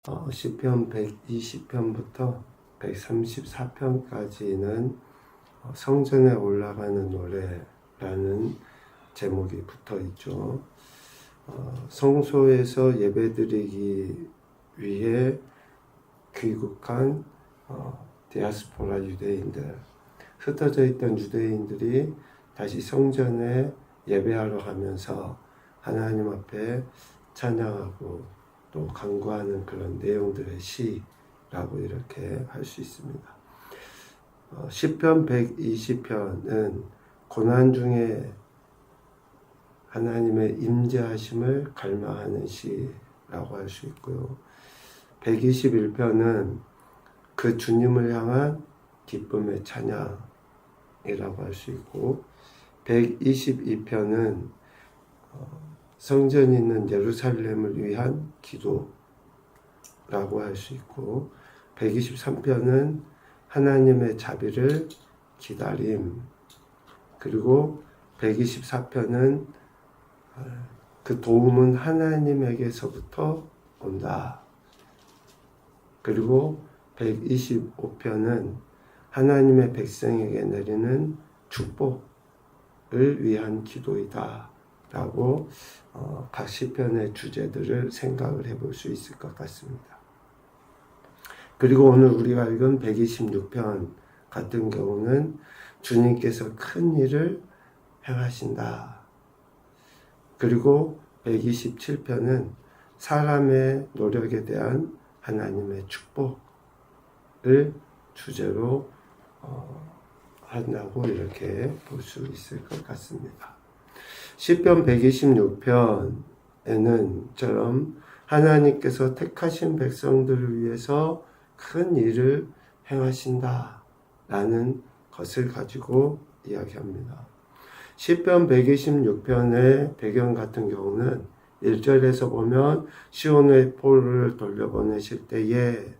시편 120편부터 134편까지는 성전에 올라가는 노래라는 제목이 붙어 있죠. 성소에서 예배드리기 위해 귀국한 디아스포라 유대인들, 흩어져 있던 유대인들이 다시 성전에 예배하러 가면서 하나님 앞에 찬양하고 또 간구하는 그런 내용들의 시라고 이렇게 할 수 있습니다. 시편 120편은 고난 중에 하나님의 임재하심을 갈망하는 시라고 할 수 있고요. 121편은 그 주님을 향한 기쁨의 찬양이라고 할 수 있고, 122편은 성전이 있는 예루살렘을 위한 기도라고 할 수 있고, 123편은 하나님의 자비를 기다림, 그리고 124편은 그 도움은 하나님에게서부터 온다. 그리고 125편은 하나님의 백성에게 내리는 축복을 위한 기도이다 라고 각 시편의 주제들을 생각을 해볼 수 있을 것 같습니다. 그리고 오늘 우리가 읽은 126편 같은 경우는 주님께서 큰 일을 행하신다. 그리고 127편은 사람의 노력에 대한 하나님의 축복을 주제로 한다고 이렇게 볼 수 있을 것 같습니다. 시편 126편에는 하나님께서 택하신 백성들을 위해서 큰 일을 행하신다 라는 것을 가지고 이야기합니다. 시편 126편의 배경 같은 경우는 1절에서 보면 시온의 포로를 돌려보내실 때에,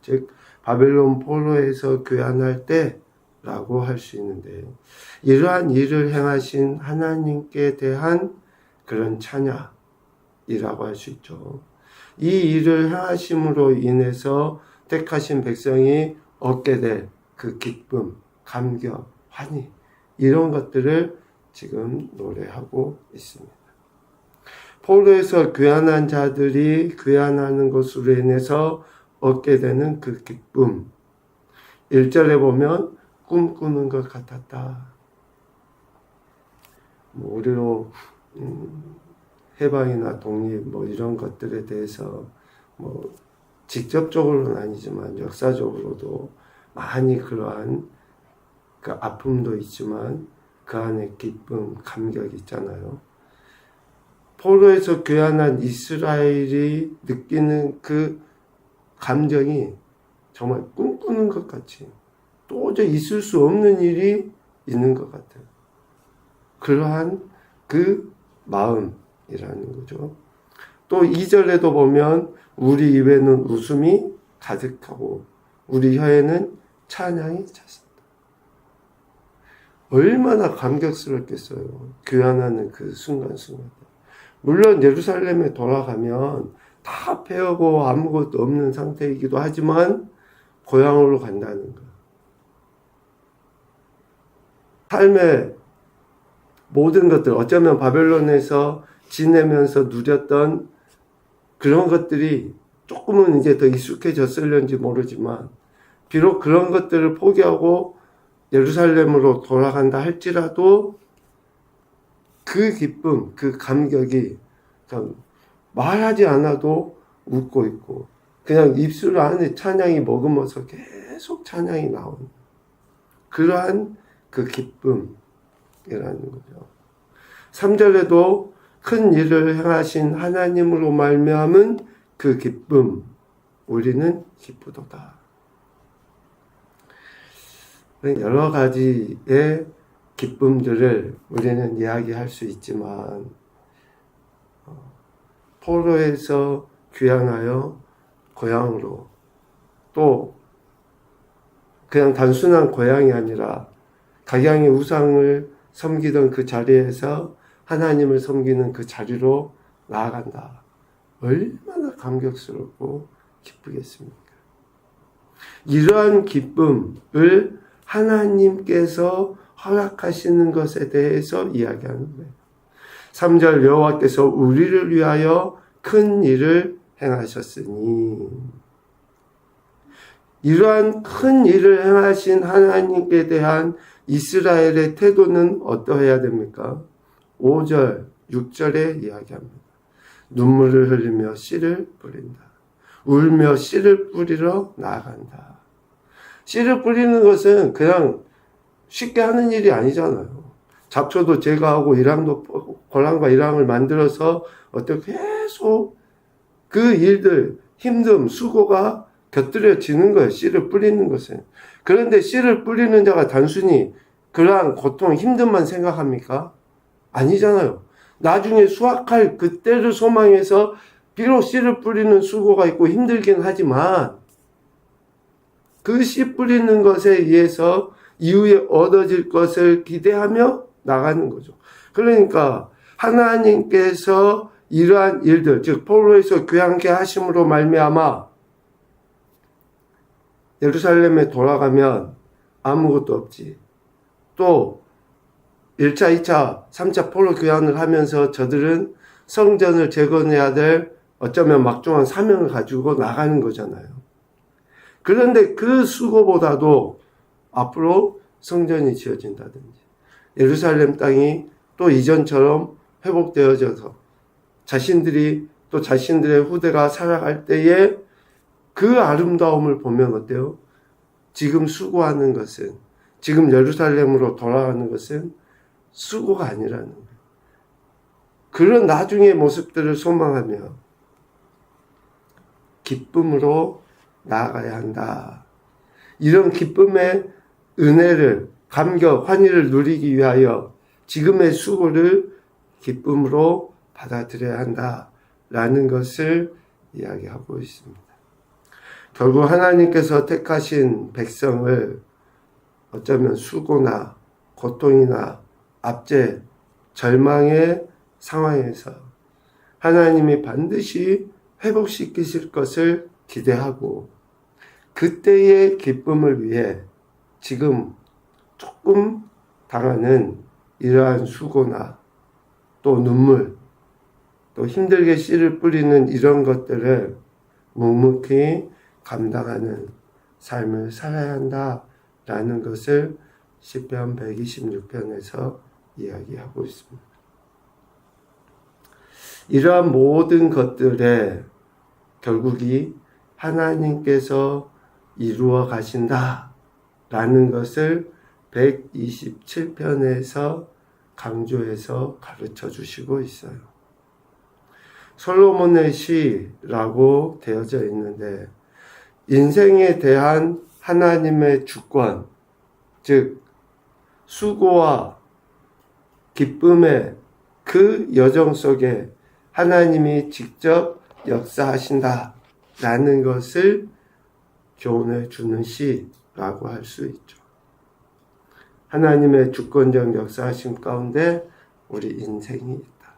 즉 바벨론 포로에서 귀환할 때 라고 할 수 있는데, 이러한 일을 행하신 하나님께 대한 그런 찬양이라고 할 수 있죠. 이 일을 행하심으로 인해서 택하신 백성이 얻게 될 그 기쁨, 감격, 환희, 이런 것들을 지금 노래하고 있습니다. 포로에서 귀환한 자들이 귀환하는 것으로 인해서 얻게 되는 그 기쁨, 1절에 보면 꿈꾸는 것 같았다. 우리로 해방이나 독립 이런 것들에 대해서 직접적으로는 아니지만 역사적으로도 많이 그러한 그 아픔도 있지만 그 안에 기쁨, 감격이 있잖아요. 포로에서 귀환한 이스라엘이 느끼는 그 감정이 정말 꿈꾸는 것 같이 도저히 있을 수 없는 일이 있는 것 같아요. 그러한 그 마음이라는 거죠. 또 2절에도 보면 우리 입에는 웃음이 가득하고 우리 혀에는 찬양이 찼습니다. 얼마나 감격스럽겠어요. 귀환하는 그 순간순간. 물론 예루살렘에 돌아가면 다 패하고 아무것도 없는 상태이기도 하지만 고향으로 간다는 거. 삶의 모든 것들, 어쩌면 바벨론에서 지내면서 누렸던 그런 것들이 조금은 이제 더 익숙해졌을는지 모르지만, 비록 그런 것들을 포기하고 예루살렘으로 돌아간다 할지라도 그 기쁨, 그 감격이 말하지 않아도 웃고 있고, 그냥 입술 안에 찬양이 머금어서 계속 찬양이 나오는 그러한 그 기쁨이라는 거죠. 3절에도 큰 일을 행하신 하나님으로 말미암은 그 기쁨, 우리는 기쁘도다. 여러 가지의 기쁨들을 우리는 이야기할 수 있지만, 포로에서 귀환하여 고향으로, 또 그냥 단순한 고향이 아니라 각양의 우상을 섬기던 그 자리에서 하나님을 섬기는 그 자리로 나아간다. 얼마나 감격스럽고 기쁘겠습니까? 이러한 기쁨을 하나님께서 허락하시는 것에 대해서 이야기하는 거예요. 3절 여호와께서 우리를 위하여 큰 일을 행하셨으니, 이러한 큰 일을 행하신 하나님께 대한 이스라엘의 태도는 어떠해야 됩니까? 5절, 6절에 이야기합니다. 눈물을 흘리며 씨를 뿌린다. 울며 씨를 뿌리러 나아간다. 씨를 뿌리는 것은 그냥 쉽게 하는 일이 아니잖아요. 잡초도 제거하고 고랑과 이랑을 만들어서 어떻게 계속 그 일들, 힘듦, 수고가 곁들여지는 거예요. 씨를 뿌리는 것은. 그런데 씨를 뿌리는 자가 단순히 그러한 고통, 힘듦만 생각합니까? 아니잖아요. 나중에 수확할 그때를 소망해서 비록 씨를 뿌리는 수고가 있고 힘들긴 하지만 그 씨 뿌리는 것에 의해서 이후에 얻어질 것을 기대하며 나가는 거죠. 그러니까 하나님께서 이러한 일들, 즉 포로에서 귀환케 하심으로 말미암아 예루살렘에 돌아가면 아무것도 없지. 또 1차, 2차, 3차 포로 귀환을 하면서 저들은 성전을 재건해야 될 어쩌면 막중한 사명을 가지고 나가는 거잖아요. 그런데 그 수고보다도 앞으로 성전이 지어진다든지 예루살렘 땅이 또 이전처럼 회복되어져서 자신들이 또 자신들의 후대가 살아갈 때에 그 아름다움을 보면 어때요? 지금 수고하는 것은, 지금 예루살렘으로 돌아가는 것은 수고가 아니라는 거예요. 그런 나중의 모습들을 소망하며 기쁨으로 나아가야 한다. 이런 기쁨의 은혜를, 감격, 환희를 누리기 위하여 지금의 수고를 기쁨으로 받아들여야 한다라는 것을 이야기하고 있습니다. 결국 하나님께서 택하신 백성을 어쩌면 수고나 고통이나 압제, 절망의 상황에서 하나님이 반드시 회복시키실 것을 기대하고 그때의 기쁨을 위해 지금 조금 당하는 이러한 수고나 또 눈물, 또 힘들게 씨를 뿌리는 이런 것들을 묵묵히 감당하는 삶을 살아야 한다라는 것을 시편 126편에서 이야기하고 있습니다. 이러한 모든 것들의 결국이 하나님께서 이루어 가신다라는 것을 127편에서 강조해서 가르쳐 주시고 있어요. 솔로몬의 시라고 되어져 있는데 인생에 대한 하나님의 주권, 즉 수고와 기쁨의 그 여정 속에 하나님이 직접 역사하신다라는 것을 교훈해 주는 시라고 할 수 있죠. 하나님의 주권적 역사하심 가운데 우리 인생이 있다.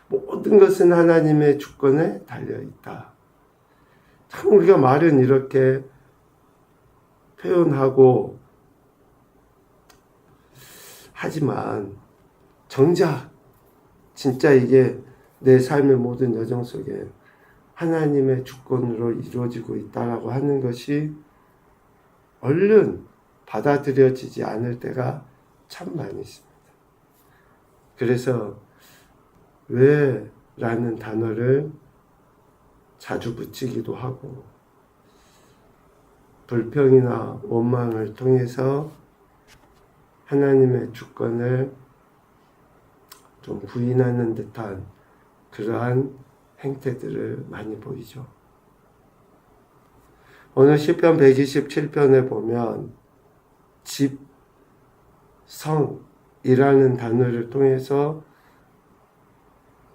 모든 것은 하나님의 주권에 달려있다. 참 우리가 말은 이렇게 표현하고 하지만 정작 진짜 이게 내 삶의 모든 여정 속에 하나님의 주권으로 이루어지고 있다라고 하는 것이 얼른 받아들여지지 않을 때가 참 많이 있습니다. 그래서 왜 라는 단어를 자주 붙이기도 하고 불평이나 원망을 통해서 하나님의 주권을 좀 부인하는 듯한 그러한 행태들을 많이 보이죠. 오늘 시편 127편에 보면 집, 성이라는 단어를 통해서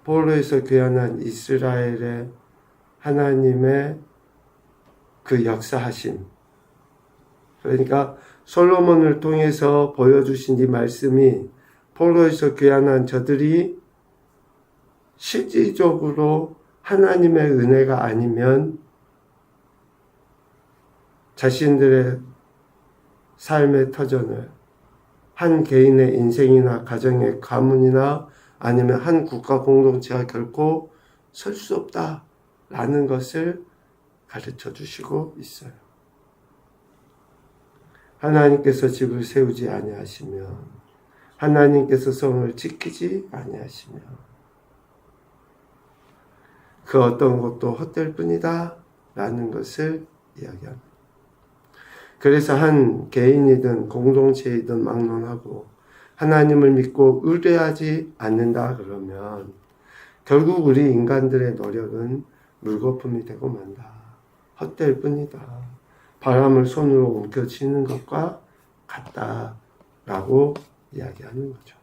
포로에서 귀환한 이스라엘의 하나님의 그 역사하심, 그러니까 솔로몬을 통해서 보여주신 이 말씀이 포로에서 귀환한 저들이 실질적으로 하나님의 은혜가 아니면 자신들의 삶의 터전을 한 개인의 인생이나 가정의 가문이나 아니면 한 국가 공동체가 결코 설 수 없다라는 것을 가르쳐 주시고 있어요. 하나님께서 집을 세우지 아니하시면, 하나님께서 성을 지키지 아니하시면 그 어떤 것도 헛될 뿐이다 라는 것을 이야기합니다. 그래서 한 개인이든 공동체이든 막론하고 하나님을 믿고 의뢰하지 않는다 그러면 결국 우리 인간들의 노력은 물거품이 되고 만다. 헛될 뿐이다. 바람을 손으로 움켜쥐는 것과 같다라고 이야기하는 거죠.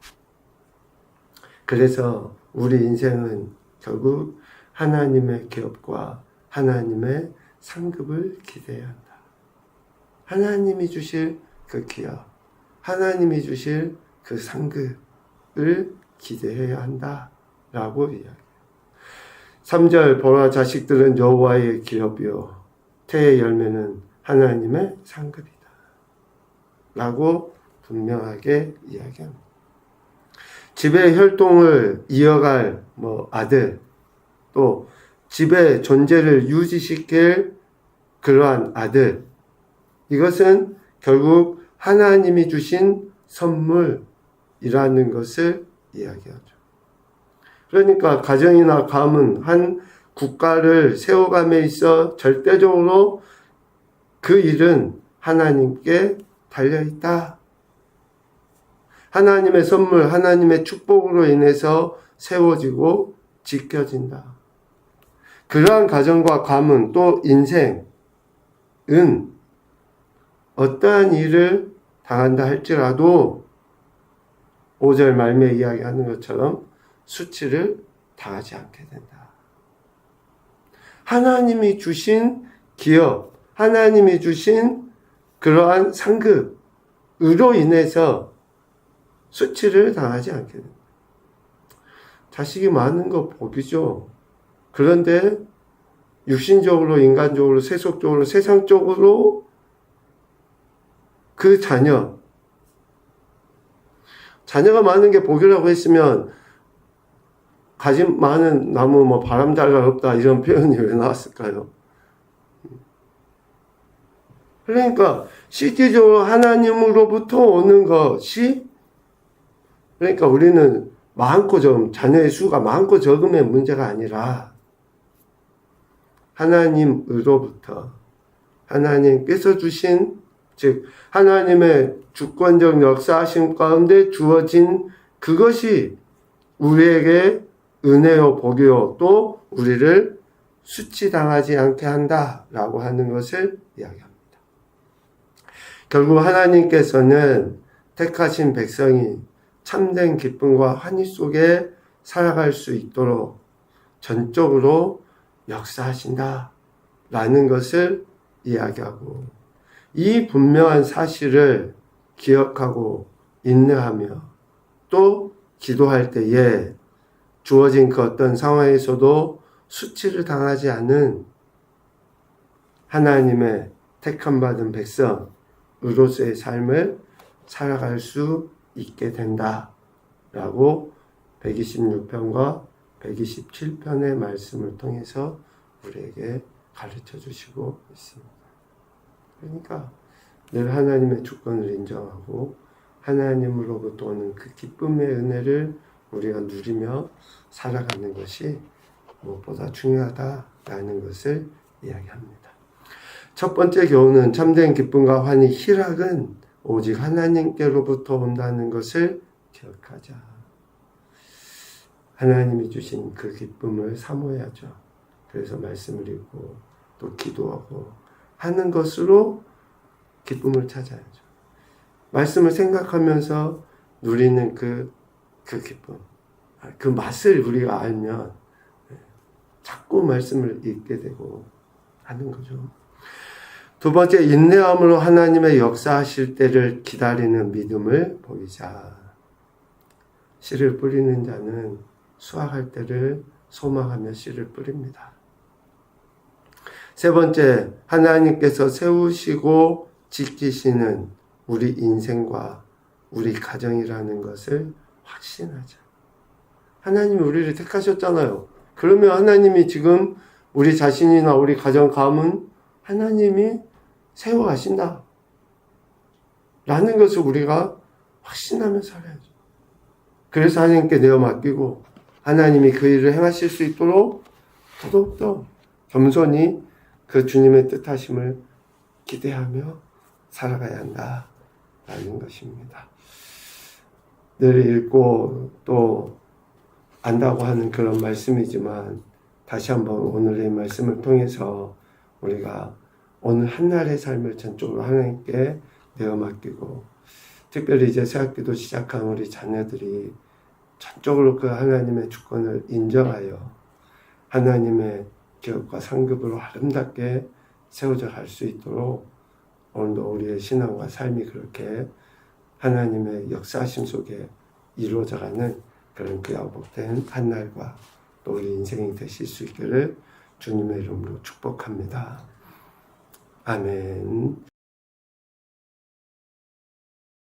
그래서 우리 인생은 결국 하나님의 기업과 하나님의 상급을 기대해야 한다. 하나님이 주실 그 기업, 하나님이 주실 그 상급을 기대해야 한다라고 이야기해요. 3절 보라 자식들은 여호와의 기업이요 태의 열매는 하나님의 상급이다 라고 분명하게 이야기합니다. 집의 혈통을 이어갈 아들, 또 집의 존재를 유지시킬 그러한 아들, 이것은 결국 하나님이 주신 선물이라는 것을 이야기하죠. 그러니까 가정이나 가문, 한 국가를 세워감에 있어 절대적으로 그 일은 하나님께 달려있다. 하나님의 선물, 하나님의 축복으로 인해서 세워지고 지켜진다. 그러한 가정과 가문 또 인생은 어떠한 일을 당한다 할지라도 5절 말미에 이야기하는 것처럼 수치를 당하지 않게 된다. 하나님이 주신 기업, 하나님이 주신 그러한 상급으로 인해서 수치를 당하지 않게 된다. 자식이 많은 거 복이죠. 그런데 육신적으로, 인간적으로, 세속적으로, 세상적으로 그 자녀가 많은 게 복이라고 했으면 가지 많은 나무 바람 잘 날 없다 이런 표현이 왜 나왔을까요? 그러니까 실질적으로 하나님으로부터 오는 것이, 그러니까 우리는 많고 좀 자녀의 수가 많고 적음의 문제가 아니라 하나님으로부터 하나님께서 주신, 즉 하나님의 주권적 역사하심 가운데 주어진 그것이 우리에게 은혜요 복이요 또 우리를 수치당하지 않게 한다라고 하는 것을 이야기합니다. 결국 하나님께서는 택하신 백성이 참된 기쁨과 환희 속에 살아갈 수 있도록 전적으로 역사하신다라는 것을 이야기하고, 이 분명한 사실을 기억하고 인내하며 또 기도할 때에 주어진 그 어떤 상황에서도 수치를 당하지 않은 하나님의 택함받은 백성으로서의 삶을 살아갈 수 있게 된다라고 126편과 127편의 말씀을 통해서 우리에게 가르쳐 주시고 있습니다. 그러니까 늘 하나님의 주권을 인정하고 하나님으로부터 오는 그 기쁨의 은혜를 우리가 누리며 살아가는 것이 무엇보다 중요하다라는 것을 이야기합니다. 첫 번째 교훈은 참된 기쁨과 환희, 희락은 오직 하나님께로부터 온다는 것을 기억하자. 하나님이 주신 그 기쁨을 사모해야죠. 그래서 말씀을 읽고 또 기도하고 하는 것으로 기쁨을 찾아야죠. 말씀을 생각하면서 누리는 그 기쁨, 그 맛을 우리가 알면 자꾸 말씀을 읽게 되고 하는 거죠. 두 번째, 인내함으로 하나님의 역사하실 때를 기다리는 믿음을 보이자. 씨를 뿌리는 자는 수확할 때를 소망하며 씨를 뿌립니다. 세 번째, 하나님께서 세우시고 지키시는 우리 인생과 우리 가정이라는 것을 확신하자. 하나님이 우리를 택하셨잖아요. 그러면 하나님이 지금 우리 자신이나 우리 가정 가문 하나님이 세워가신다 라는 것을 우리가 확신하며 살아야죠. 그래서 하나님께 내어 맡기고 하나님이 그 일을 행하실 수 있도록 더더욱더 겸손히 그 주님의 뜻하심을 기대하며 살아가야 한다라는 것입니다. 늘 읽고 또 안다고 하는 그런 말씀이지만 다시 한번 오늘의 말씀을 통해서 우리가 오늘 한날의 삶을 전적으로 하나님께 내어 맡기고 특별히 이제 새학기도 시작한 우리 자녀들이 전적으로 그 하나님의 주권을 인정하여 하나님의 기업과 상급으로 아름답게 세워져 갈 수 있도록 오늘도 우리의 신앙과 삶이 그렇게 하나님의 역사하심 속에 이루어져가는 그런 귀하복된 한날과 또 우리 인생이 되실 수 있기를 주님의 이름으로 축복합니다. 아멘.